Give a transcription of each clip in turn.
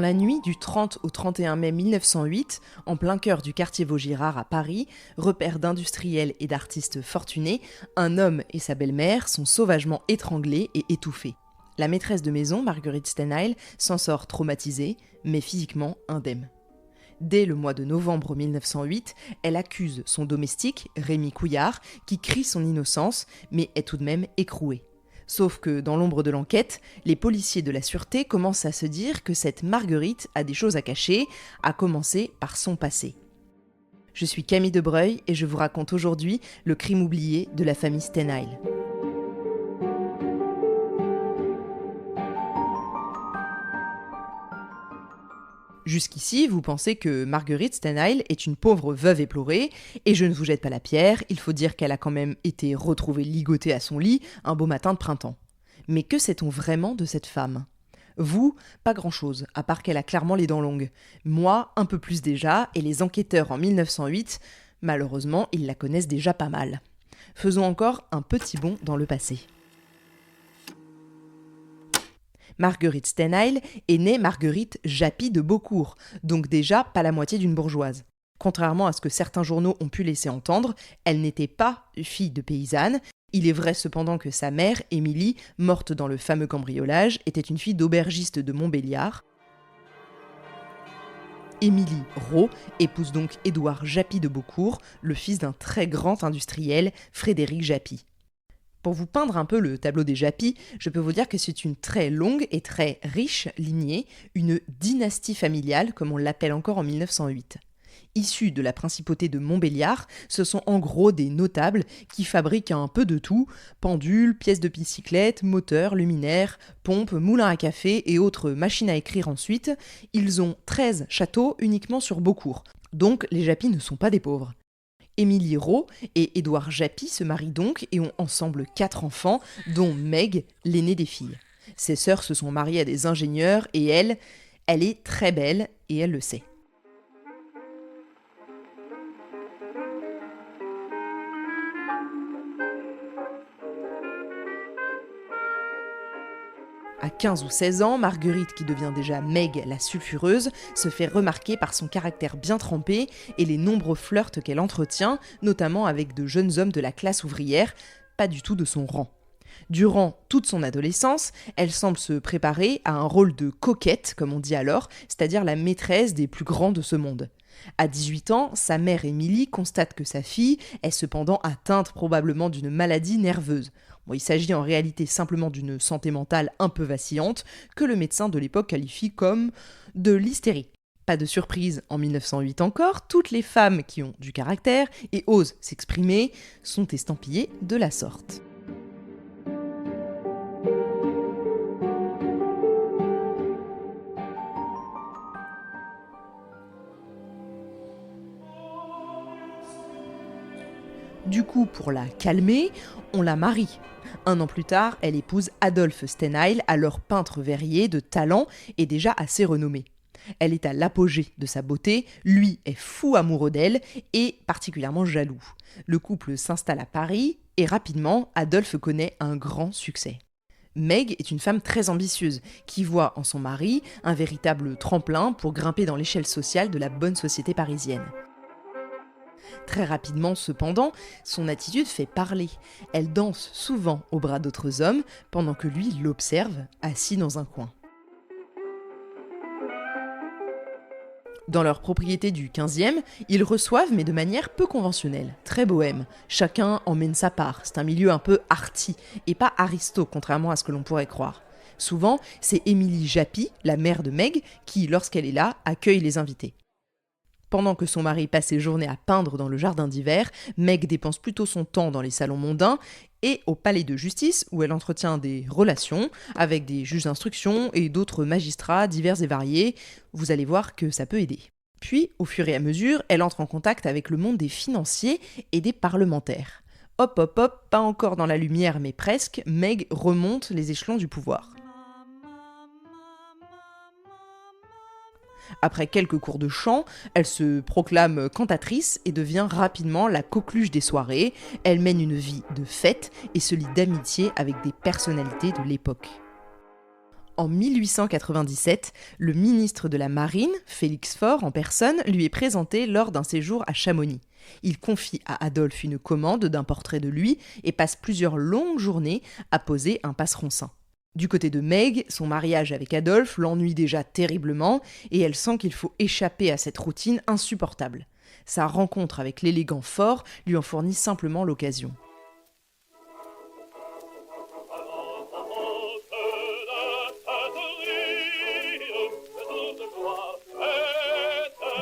la nuit du 30 au 31 mai 1908, en plein cœur du quartier Vaugirard à Paris, repère d'industriels et d'artistes fortunés, un homme et sa belle-mère sont sauvagement étranglés et étouffés. La maîtresse de maison, Marguerite Stenheil, s'en sort traumatisée, mais physiquement indemne. Dès le mois de novembre 1908, elle accuse son domestique, Rémy Couillard, qui crie son innocence, mais est tout de même écroué. Sauf que, dans l'ombre de l'enquête, les policiers de la sûreté commencent à se dire que cette Marguerite a des choses à cacher, à commencer par son passé. Je suis Camille Debreuil et je vous raconte aujourd'hui le crime oublié de la famille Stenheil. Jusqu'ici, vous pensez que Marguerite Stenheil est une pauvre veuve éplorée, et je ne vous jette pas la pierre, il faut dire qu'elle a quand même été retrouvée ligotée à son lit un beau matin de printemps. Mais que sait-on vraiment de cette femme ? Vous, pas grand-chose, à part qu'elle a clairement les dents longues. Moi, un peu plus déjà, et les enquêteurs en 1908, malheureusement, ils la connaissent déjà pas mal. Faisons encore un petit bond dans le passé. Marguerite Stenheil est née Marguerite Japy de Beaucourt, donc déjà pas la moitié d'une bourgeoise. Contrairement à ce que certains journaux ont pu laisser entendre, elle n'était pas fille de paysanne. Il est vrai cependant que sa mère, Émilie, morte dans le fameux cambriolage, était une fille d'aubergiste de Montbéliard. Émilie Rault épouse donc Édouard Japy de Beaucourt, le fils d'un très grand industriel, Frédéric Japy. Pour vous peindre un peu le tableau des Japy, je peux vous dire que c'est une très longue et très riche lignée, une dynastie familiale comme on l'appelle encore en 1908. Issus de la principauté de Montbéliard, ce sont en gros des notables qui fabriquent un peu de tout, pendules, pièces de bicyclette, moteurs, luminaires, pompes, moulins à café et autres machines à écrire ensuite. Ils ont 13 châteaux uniquement sur Beaucourt, donc les Japy ne sont pas des pauvres. Émilie Rault et Édouard Japy se marient donc et ont ensemble 4 enfants, dont Meg, l'aînée des filles. Ses sœurs se sont mariées à des ingénieurs et elle est très belle et elle le sait. À 15 ou 16 ans, Marguerite, qui devient déjà Meg la sulfureuse, se fait remarquer par son caractère bien trempé et les nombreux flirts qu'elle entretient, notamment avec de jeunes hommes de la classe ouvrière, pas du tout de son rang. Durant toute son adolescence, elle semble se préparer à un rôle de coquette, comme on dit alors, c'est-à-dire la maîtresse des plus grands de ce monde. À 18 ans, sa mère Émilie constate que sa fille est cependant atteinte probablement d'une maladie nerveuse. Il s'agit en réalité simplement d'une santé mentale un peu vacillante que le médecin de l'époque qualifie comme de l'hystérie. Pas de surprise, en 1908 encore, toutes les femmes qui ont du caractère et osent s'exprimer sont estampillées de la sorte. Du coup, pour la calmer, on la marie. 1 an plus tard, elle épouse Adolphe Stenheil, alors peintre verrier de talent et déjà assez renommé. Elle est à l'apogée de sa beauté, lui est fou amoureux d'elle et particulièrement jaloux. Le couple s'installe à Paris et rapidement, Adolphe connaît un grand succès. Meg est une femme très ambitieuse qui voit en son mari un véritable tremplin pour grimper dans l'échelle sociale de la bonne société parisienne. Très rapidement, cependant, son attitude fait parler. Elle danse souvent au bras d'autres hommes, pendant que lui l'observe, assis dans un coin. Dans leur propriété du 15e, ils reçoivent, mais de manière peu conventionnelle, très bohème. Chacun emmène sa part, c'est un milieu un peu arty, et pas aristo, contrairement à ce que l'on pourrait croire. Souvent, c'est Émilie Japy, la mère de Meg, qui, lorsqu'elle est là, accueille les invités. Pendant que son mari passe ses journées à peindre dans le jardin d'hiver, Meg dépense plutôt son temps dans les salons mondains et au palais de justice où elle entretient des relations avec des juges d'instruction et d'autres magistrats divers et variés. Vous allez voir que ça peut aider. Puis, au fur et à mesure, elle entre en contact avec le monde des financiers et des parlementaires. Hop hop hop, pas encore dans la lumière mais presque, Meg remonte les échelons du pouvoir. Après quelques cours de chant, elle se proclame cantatrice et devient rapidement la coqueluche des soirées. Elle mène une vie de fête et se lie d'amitié avec des personnalités de l'époque. En 1897, le ministre de la Marine, Félix Faure en personne, lui est présenté lors d'un séjour à Chamonix. Il confie à Adolphe une commande d'un portrait de lui et passe plusieurs longues journées à poser un passeronsin. Du côté de Meg, son mariage avec Adolphe l'ennuie déjà terriblement et elle sent qu'il faut échapper à cette routine insupportable. Sa rencontre avec l'élégant Faure lui en fournit simplement l'occasion.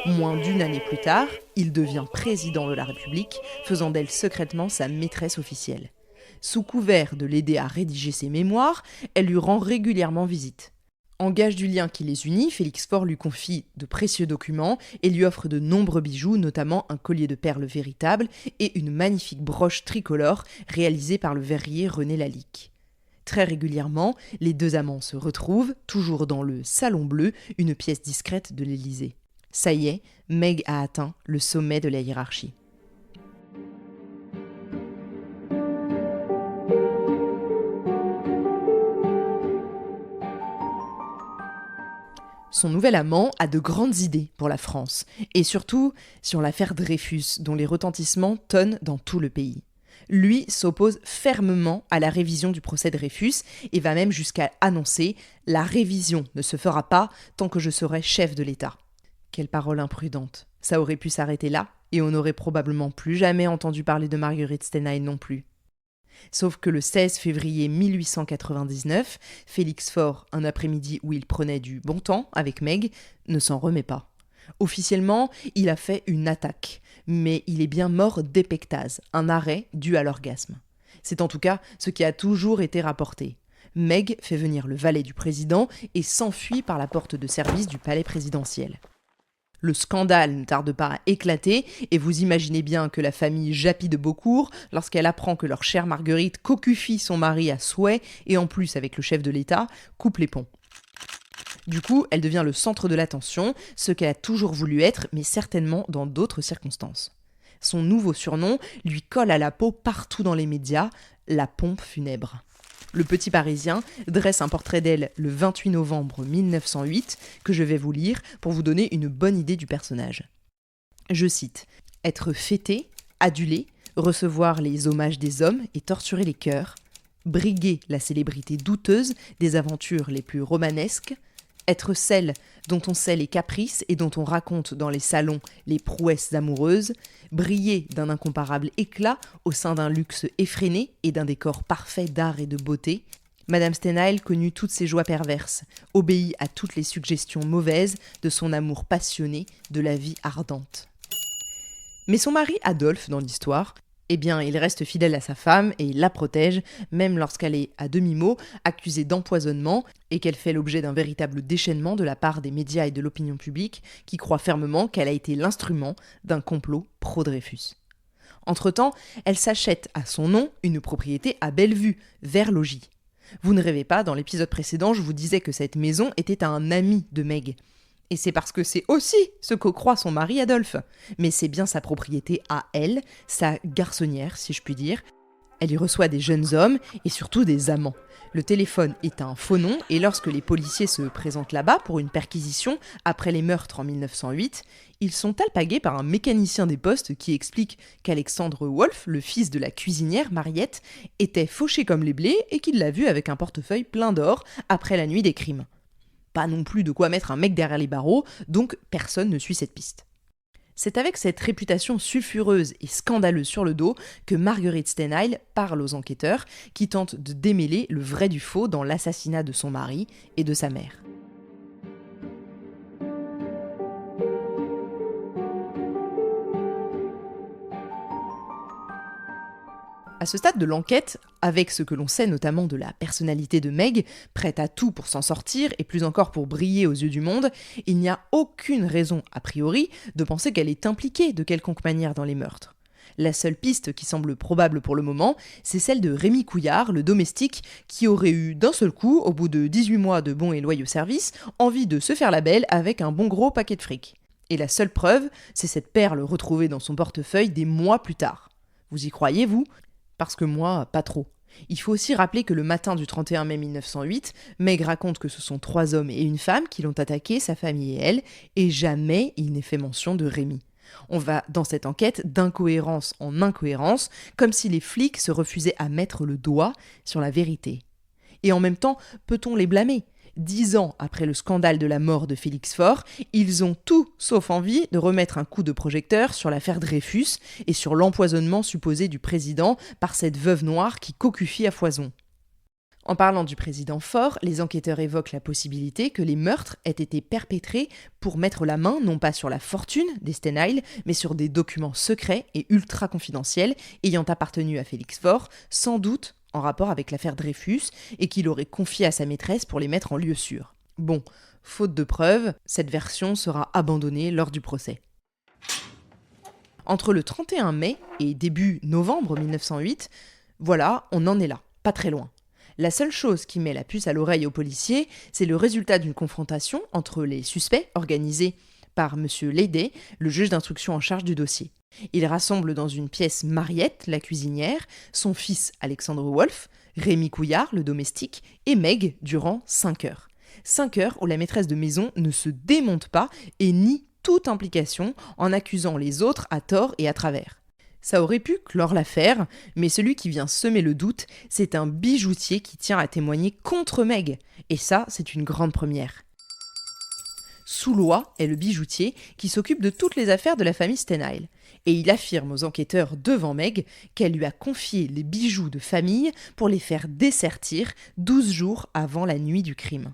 Moins d'une année plus tard, il devient président de la République, faisant d'elle secrètement sa maîtresse officielle. Sous couvert de l'aider à rédiger ses mémoires, elle lui rend régulièrement visite. En gage du lien qui les unit, Félix Faure lui confie de précieux documents et lui offre de nombreux bijoux, notamment un collier de perles véritable et une magnifique broche tricolore réalisée par le verrier René Lalique. Très régulièrement, les deux amants se retrouvent, toujours dans le Salon Bleu, une pièce discrète de l'Élysée. Ça y est, Meg a atteint le sommet de la hiérarchie. Son nouvel amant a de grandes idées pour la France, et surtout sur l'affaire Dreyfus, dont les retentissements tonnent dans tout le pays. Lui s'oppose fermement à la révision du procès Dreyfus et va même jusqu'à annoncer « La révision ne se fera pas tant que je serai chef de l'État ». Quelle parole imprudente. Ça aurait pu s'arrêter là, et on n'aurait probablement plus jamais entendu parler de Marguerite Stenheil non plus. Sauf que le 16 février 1899, Félix Faure, un après-midi où il prenait du bon temps avec Meg, ne s'en remet pas. Officiellement, il a fait une attaque, mais il est bien mort d'épectase, un arrêt dû à l'orgasme. C'est en tout cas ce qui a toujours été rapporté. Meg fait venir le valet du président et s'enfuit par la porte de service du palais présidentiel. Le scandale ne tarde pas à éclater et vous imaginez bien que la famille Japy de Beaucourt, lorsqu'elle apprend que leur chère Marguerite cocufie son mari à souhait et en plus avec le chef de l'État, coupe les ponts. Du coup, elle devient le centre de l'attention, ce qu'elle a toujours voulu être, mais certainement dans d'autres circonstances. Son nouveau surnom lui colle à la peau partout dans les médias, la pompe funèbre. Le Petit Parisien dresse un portrait d'elle le 28 novembre 1908 que je vais vous lire pour vous donner une bonne idée du personnage. Je cite « Être fêté, adulé, recevoir les hommages des hommes et torturer les cœurs, briguer la célébrité douteuse des aventures les plus romanesques, être celle dont on sait les caprices et dont on raconte dans les salons les prouesses amoureuses, briller d'un incomparable éclat au sein d'un luxe effréné et d'un décor parfait d'art et de beauté. Madame Stenheil connut toutes ses joies perverses, obéit à toutes les suggestions mauvaises de son amour passionné de la vie ardente. » Mais son mari Adolphe, dans l'histoire, eh bien, il reste fidèle à sa femme et il la protège, même lorsqu'elle est, à demi-mot, accusée d'empoisonnement et qu'elle fait l'objet d'un véritable déchaînement de la part des médias et de l'opinion publique qui croient fermement qu'elle a été l'instrument d'un complot pro-Dreyfus. Entre-temps, elle s'achète à son nom une propriété à Bellevue, vers Logis. Vous ne rêvez pas, dans l'épisode précédent, je vous disais que cette maison était un ami de Meg. Et c'est parce que c'est aussi ce que croit son mari Adolphe. Mais c'est bien sa propriété à elle, sa garçonnière si je puis dire. Elle y reçoit des jeunes hommes et surtout des amants. Le téléphone est un faux nom et lorsque les policiers se présentent là-bas pour une perquisition après les meurtres en 1908, ils sont alpagués par un mécanicien des postes qui explique qu'Alexandre Wolff, le fils de la cuisinière Mariette, était fauché comme les blés et qu'il l'a vu avec un portefeuille plein d'or après la nuit des crimes. Pas non plus de quoi mettre un mec derrière les barreaux, donc personne ne suit cette piste. C'est avec cette réputation sulfureuse et scandaleuse sur le dos que Marguerite Stenheil parle aux enquêteurs qui tentent de démêler le vrai du faux dans l'assassinat de son mari et de sa mère. À ce stade de l'enquête, avec ce que l'on sait notamment de la personnalité de Meg, prête à tout pour s'en sortir et plus encore pour briller aux yeux du monde, il n'y a aucune raison, a priori, de penser qu'elle est impliquée de quelconque manière dans les meurtres. La seule piste qui semble probable pour le moment, c'est celle de Rémi Couillard, le domestique, qui aurait eu d'un seul coup, au bout de 18 mois de bons et loyaux services, envie de se faire la belle avec un bon gros paquet de fric. Et la seule preuve, c'est cette perle retrouvée dans son portefeuille des mois plus tard. Vous y croyez, vous ? Parce que moi, pas trop. Il faut aussi rappeler que le matin du 31 mai 1908, Meg raconte que ce sont 3 hommes et une femme qui l'ont attaqué, sa famille et elle, et jamais il n'est fait mention de Rémi. On va dans cette enquête d'incohérence en incohérence, comme si les flics se refusaient à mettre le doigt sur la vérité. Et en même temps, peut-on les blâmer ? 10 ans après le scandale de la mort de Félix Faure, ils ont tout sauf envie de remettre un coup de projecteur sur l'affaire Dreyfus et sur l'empoisonnement supposé du président par cette veuve noire qui cocufie à foison. En parlant du président Faure, les enquêteurs évoquent la possibilité que les meurtres aient été perpétrés pour mettre la main non pas sur la fortune des Stenheil, mais sur des documents secrets et ultra confidentiels ayant appartenu à Félix Faure, sans doute en rapport avec l'affaire Dreyfus, et qu'il aurait confié à sa maîtresse pour les mettre en lieu sûr. Bon, faute de preuves, cette version sera abandonnée lors du procès. Entre le 31 mai et début novembre 1908, voilà, on en est là, pas très loin. La seule chose qui met la puce à l'oreille aux policiers, c'est le résultat d'une confrontation entre les suspects organisée par M. Leydet, le juge d'instruction en charge du dossier. Il rassemble dans une pièce Mariette, la cuisinière, son fils Alexandre Wolff, Rémi Couillard, le domestique, et Meg durant 5 heures. 5 heures où la maîtresse de maison ne se démonte pas et nie toute implication en accusant les autres à tort et à travers. Ça aurait pu clore l'affaire, mais celui qui vient semer le doute, c'est un bijoutier qui tient à témoigner contre Meg. Et ça, c'est une grande première. Soulois est le bijoutier qui s'occupe de toutes les affaires de la famille Stenheil. Et il affirme aux enquêteurs devant Meg qu'elle lui a confié les bijoux de famille pour les faire dessertir 12 jours avant la nuit du crime.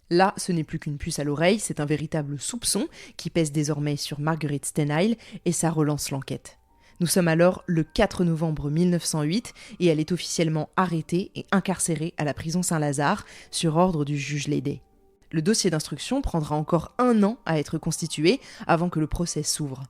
Là, ce n'est plus qu'une puce à l'oreille, c'est un véritable soupçon qui pèse désormais sur Marguerite Stenheil et ça relance l'enquête. Nous sommes alors le 4 novembre 1908 et elle est officiellement arrêtée et incarcérée à la prison Saint-Lazare sur ordre du juge Leydet. Le dossier d'instruction prendra encore 1 an à être constitué avant que le procès s'ouvre.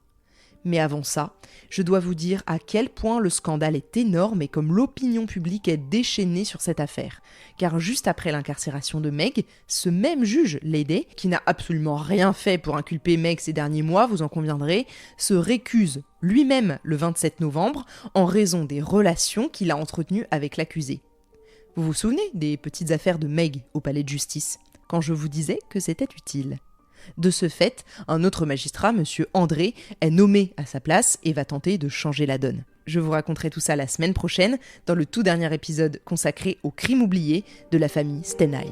Mais avant ça, je dois vous dire à quel point le scandale est énorme et comme l'opinion publique est déchaînée sur cette affaire. Car juste après l'incarcération de Meg, ce même juge, Leydet, qui n'a absolument rien fait pour inculper Meg ces derniers mois, vous en conviendrez, se récuse lui-même le 27 novembre en raison des relations qu'il a entretenues avec l'accusé. Vous vous souvenez des petites affaires de Meg au palais de justice, quand je vous disais que c'était utile ? De ce fait, un autre magistrat, M. André, est nommé à sa place et va tenter de changer la donne. Je vous raconterai tout ça la semaine prochaine dans le tout dernier épisode consacré au crime oublié de la famille Stenheil.